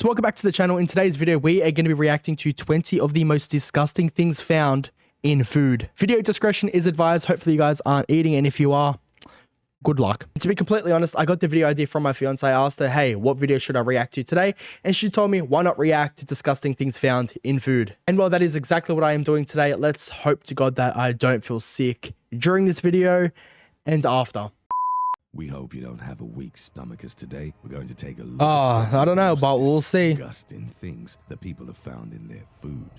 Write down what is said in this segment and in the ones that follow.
So welcome back to the channel. In today's video, we are going to be reacting to 20 of the most disgusting things found in food. Video discretion is advised. Hopefully you guys aren't eating, and if you are, good luck. To be completely honest, I got the video idea from my fiance. I asked her, hey, what video should I react to today? And she told me, why not react to disgusting things found in food? And well, that is exactly what I am doing today. Let's hope to God that I don't feel sick during this video and after. We hope you don't have a weak stomach, as today we're going to take a look Oh, at I don't know, the but we'll see. disgusting things that people have found in their food.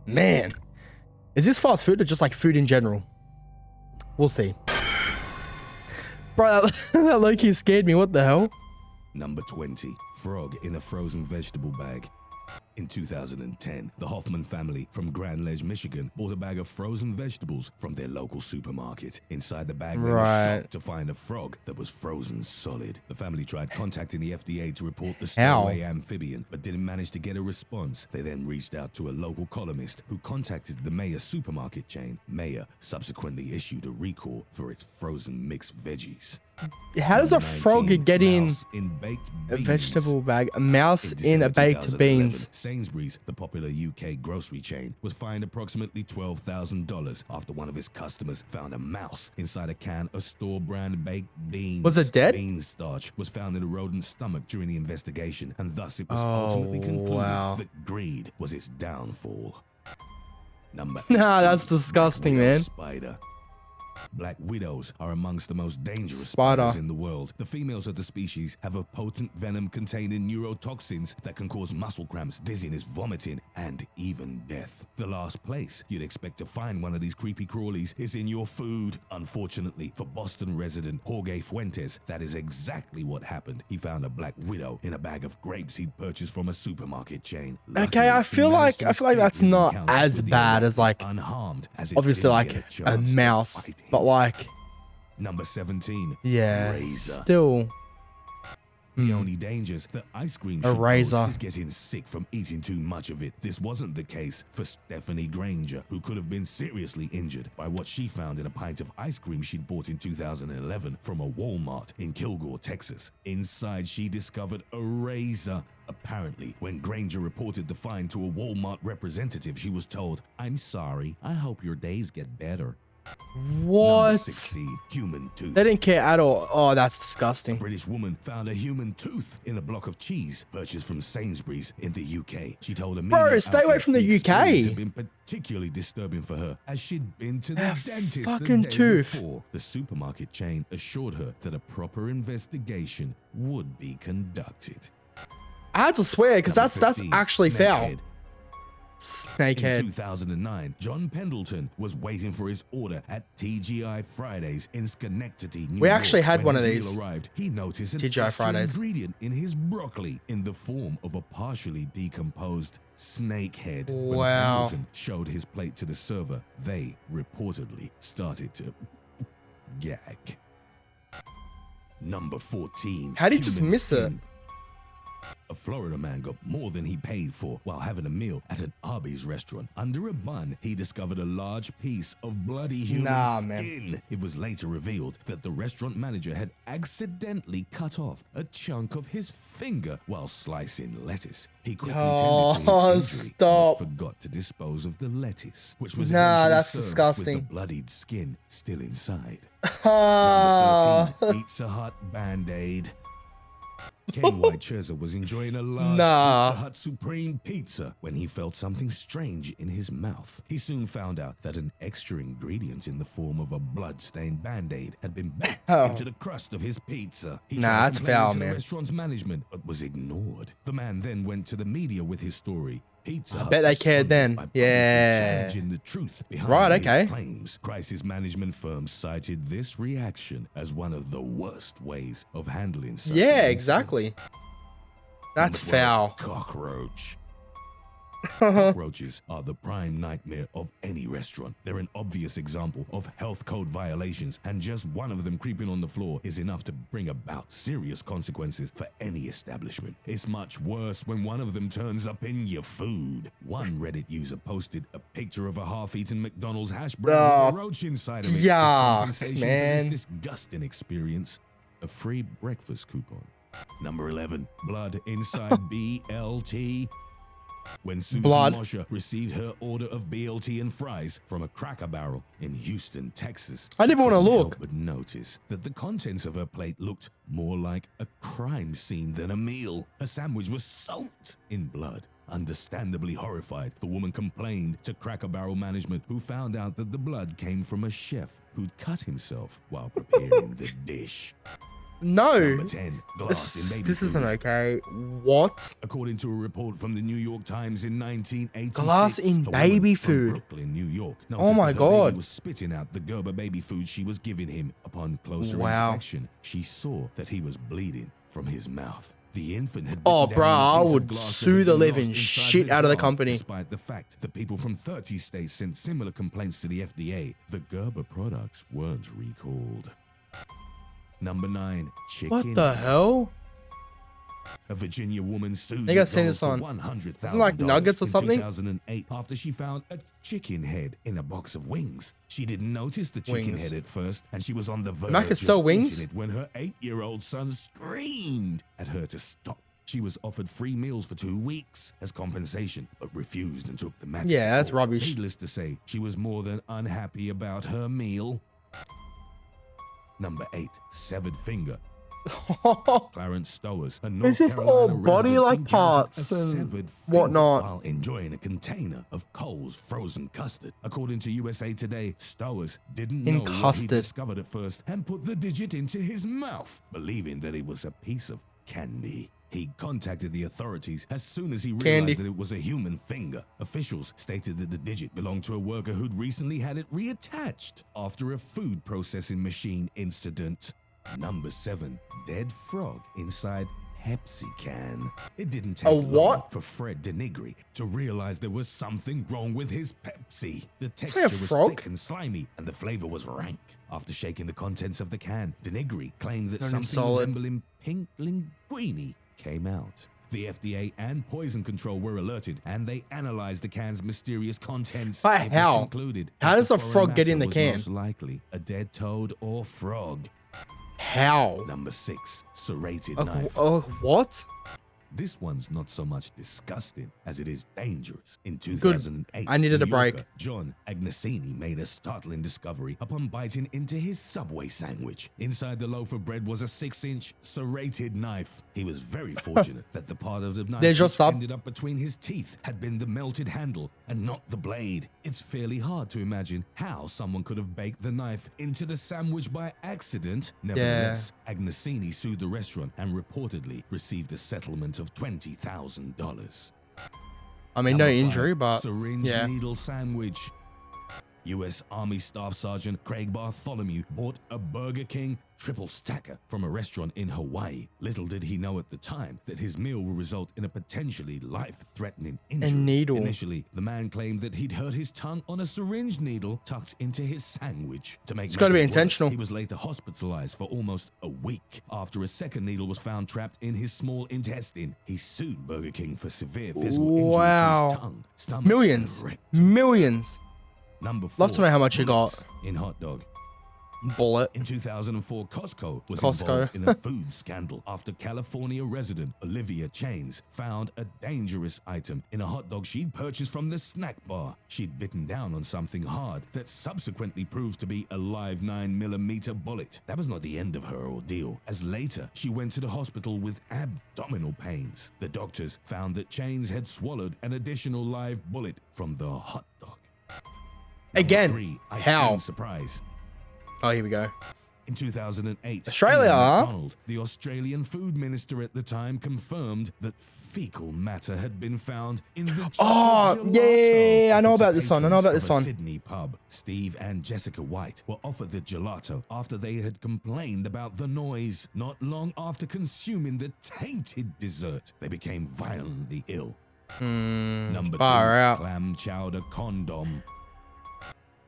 Man, is this fast food or just like food in general? We'll see. Bro, that low-key scared me. What the hell? Number 20. Frog in a frozen vegetable bag. In 2010, the Hoffman family from Grand Ledge, Michigan, bought a bag of frozen vegetables from their local supermarket. Inside the bag, they were shocked to find a frog that was frozen solid. The family tried contacting the FDA to report the stowaway amphibian, but didn't manage to get a response. They then reached out to a local columnist who contacted the Mayer supermarket chain. Mayer subsequently issued a recall for its frozen mixed veggies. How does a frog get in a vegetable bag? A mouse in a baked beans. Sainsbury's, the popular UK grocery chain, was fined approximately $12,000 after one of its customers found a mouse inside a can of store-brand baked beans. Was it dead? Bean starch was found in a rodent's stomach during the investigation, and thus it was ultimately concluded that greed was its downfall. Number 18, that's disgusting, man. Spider. Black widows are amongst the most dangerous spiders in the world. The females of the species have a potent venom containing neurotoxins that can cause muscle cramps, dizziness, vomiting, and even death. The last place you'd expect to find one of these creepy crawlies is in your food. Unfortunately for Boston resident Jorge Fuentes, that is exactly what happened. He found a black widow in a bag of grapes he'd purchased from a supermarket chain. Okay, I feel like that's not as bad as like unharmed as obviously like a mouse. But like, number 17, yeah, razor. Still. The only danger is that ice cream is getting sick from eating too much of it. This wasn't the case for Stephanie Granger, who could have been seriously injured by what she found in a pint of ice cream she'd bought in 2011 from a Walmart in Kilgore, Texas. Inside, she discovered a razor. Apparently, when Granger reported the find to a Walmart representative, she was told, "I'm sorry, I hope your days get better." What? Number 16, human tooth. They didn't care at all. Oh, that's disgusting. A British woman found a human tooth in a block of cheese purchased from Sainsbury's in the UK. She told a bro, stay away from the UK. Had been particularly disturbing for her, as she'd been to the dentist fucking the day tooth. before. The supermarket chain assured her that a proper investigation would be conducted. I had to swear because that's actually foul. Snakehead. In 2009, John Pendleton was waiting for his order at TGI Fridays in Schenectady, New York. We actually had one of these. Arrived, he noticed an TGI Fridays ingredient in his broccoli in the form of a partially decomposed snakehead. Wow. When Pendleton showed his plate to the server, they reportedly started to gag. Number 14. How did he just miss it? A Florida man got more than he paid for while having a meal at an Arby's restaurant. Under a bun, he discovered a large piece of bloody human skin. It was later revealed that the restaurant manager had accidentally cut off a chunk of his finger while slicing lettuce. He quickly tended to his injury, but forgot to dispose of the lettuce, which was that's served disgusting. with the bloodied skin still inside. Number 13, Pizza Hut Band-Aid. Ken Whitechurzer was enjoying a large Pizza Hut Supreme pizza when he felt something strange in his mouth. He soon found out that an extra ingredient in the form of a blood-stained Band-Aid had been baked into the crust of his pizza. He tried that's foul, to man. The restaurant's management, but was ignored. The man then went to the media with his story. Pizza Hut bet they cared then. Yeah. Challenging the truth behind his claims. Crisis management firms cited this reaction as one of the worst ways of handling such exactly. That's foul. Cockroach. Cockroaches are the prime nightmare of any restaurant. They're an obvious example of health code violations, and just one of them creeping on the floor is enough to bring about serious consequences for any establishment. It's much worse when one of them turns up in your food. One Reddit user posted a picture of a half-eaten McDonald's hash brown with a roach inside of it. Yeah, as compensation man. for this disgusting experience. A free breakfast coupon. Number 11, blood inside BLT. When Susan Blood. Mosher received her order of BLT and fries from a Cracker Barrel in Houston, Texas, I never want to couldn't look. help but notice that the contents of her plate looked more like a crime scene than a meal. Her sandwich was soaked in blood. Understandably horrified, the woman complained to Cracker Barrel management, who found out that the blood came from a chef who'd cut himself while preparing the dish. No. Number 10, glass in baby This food. isn't okay. What? According to a report from the New York Times in 1986, Glass in a woman baby from food. Brooklyn, New York, Oh noticed my that her baby God. was spitting out the Gerber baby food she was giving him. Upon closer Wow. inspection, she saw that he was bleeding from his mouth. The infant had Oh, bitten bruh, down on a I piece of would glass that sue had the been living lost inside shit out of the jar. company. Despite the fact that people from 30 states sent similar complaints to the FDA, the Gerber products weren't recalled. Number 9, chicken. What the hell? A Virginia woman sued You guys seen McDonald's this on? for $100,000 Isn't it like nuggets or in something? 2008 after she found a chicken head in a box of wings. She didn't notice the chicken Wings. head at first, and she was on the verge Mac is of so eating wings? it when her 8-year-old son screamed at her to stop. She was offered free meals for 2 weeks as compensation, but refused and took the matter. Yeah, to that's court. rubbish. Needless to say, she was more than unhappy about her meal. Number 8, severed finger. Clarence Stowers, a North It's just Carolina all resident, body-like encountered parts a and severed finger whatnot. while enjoying a container of Cole's frozen custard. According to USA Today, Stowers didn't In know what he custard. discovered at first and put the digit into his mouth, believing that it was a piece of candy. He contacted the authorities as soon as he realized Candy. that it was a human finger. Officials stated that the digit belonged to a worker who'd recently had it reattached after a food processing machine incident. Number 7, dead frog inside Pepsi can. It didn't take long what? for Fred Denigri to realize there was something wrong with his Pepsi. The Say texture a was frog? thick and slimy, and the flavor was rank. After shaking the contents of the can, Denigri claimed that Not something solid. resembling pink linguine came out. The FDA and Poison Control were alerted, and they analyzed the can's mysterious contents. But It was how? concluded How that does the a foreign frog get in matter the can? was most likely a dead toad or frog. How? Number 6, serrated Uh, knife. what? This one's not so much disgusting as it is dangerous. In 2008, I needed New a break. Yorker John Agnesini made a startling discovery upon biting into his Subway sandwich. Inside the loaf of bread was a 6-inch serrated knife. He was very fortunate that the part of the knife There's your which sub. ended up between his teeth had been the melted handle and not the blade. It's fairly hard to imagine how someone could have baked the knife into the sandwich by accident. Nevertheless, Agnesini sued the restaurant and reportedly received a settlement of $20,000. I mean, no Number 5, injury, but syringe yeah. needle sandwich. U.S. Army Staff Sergeant Craig Bartholomew bought a Burger King triple stacker from a restaurant in Hawaii. Little did he know at the time that his meal would result in a potentially life-threatening injury. needle. Initially, the man claimed that he'd hurt his tongue on a syringe needle tucked into his sandwich. To make It's gotta be matters worse, intentional. he was later hospitalized for almost a week after a second needle was found trapped in his small intestine. He sued Burger King for severe physical injury to Wow. his tongue, stomach, Millions. and rectum. Millions. Number 4, Love to know how much you got. bullets in hot dog. Bullet. In 2004, Costco was Costco. involved in a food scandal after California resident Olivia Chains found a dangerous item in a hot dog she'd purchased from the snack bar. She'd bitten down on something hard that subsequently proved to be a live 9mm bullet. That was not the end of her ordeal, as later she went to the hospital with abdominal pains. The doctors found that Chains had swallowed an additional live bullet from the hot dog. Again, Number 3, ice how? cream surprise. Oh, here we go. In 2008, Australia, Ian huh? MacDonald, the Australian food minister at the time, confirmed that fecal matter had been found in the Oh, chocolate yeah, gelato I know offered about to this one, I know patrons about of this a one. Sydney pub. Steve and Jessica White were offered the gelato after they had complained about the noise. Not long after consuming the tainted dessert, they became violently ill. Number 2, far out. clam chowder condom.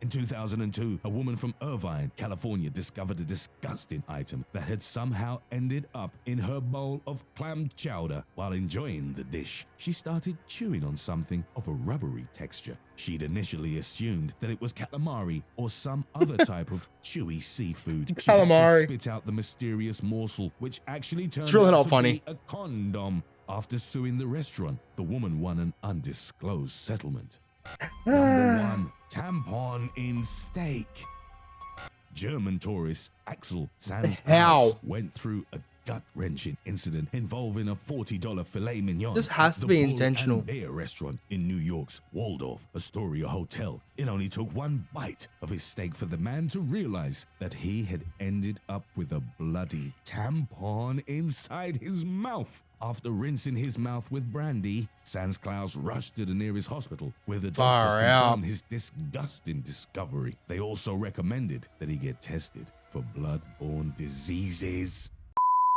In 2002, a woman from Irvine, California discovered a disgusting item that had somehow ended up in her bowl of clam chowder. While enjoying the dish, she started chewing on something of a rubbery texture. She'd initially assumed that it was calamari or some other type of chewy seafood. She had to Calamari. spit out the mysterious morsel, which actually turned really out not to funny. be a condom. After suing the restaurant, the woman won an undisclosed settlement. Number 1. Tampon in steak. German tourist Axel Sands went through a gut-wrenching incident involving a $40 filet mignon. This has at to the be Bull intentional. and Bear restaurant in New York's Waldorf Astoria Hotel. It only took one bite of his steak for the man to realize that he had ended up with a bloody tampon inside his mouth. After rinsing his mouth with brandy, Sands rushed to the nearest hospital where the doctors Far out. confirmed his disgusting discovery. They also recommended that he get tested for blood-borne diseases.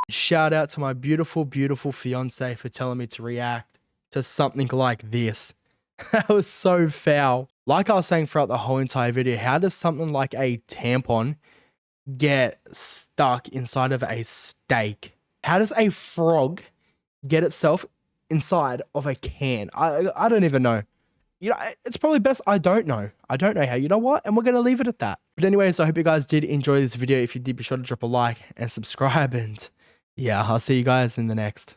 Shout out to my beautiful, beautiful fiance for telling me to react to something like this. That was so foul. Like I was saying throughout the whole entire video, how does something like a tampon get stuck inside of a steak? How does a frog get itself inside of a can? I don't even know. You know, it's probably best I don't know. I don't know how. You know what? And we're going to leave it at that. But anyways, I hope you guys did enjoy this video. If you did, be sure to drop a like and subscribe. And yeah, I'll see you guys in the next.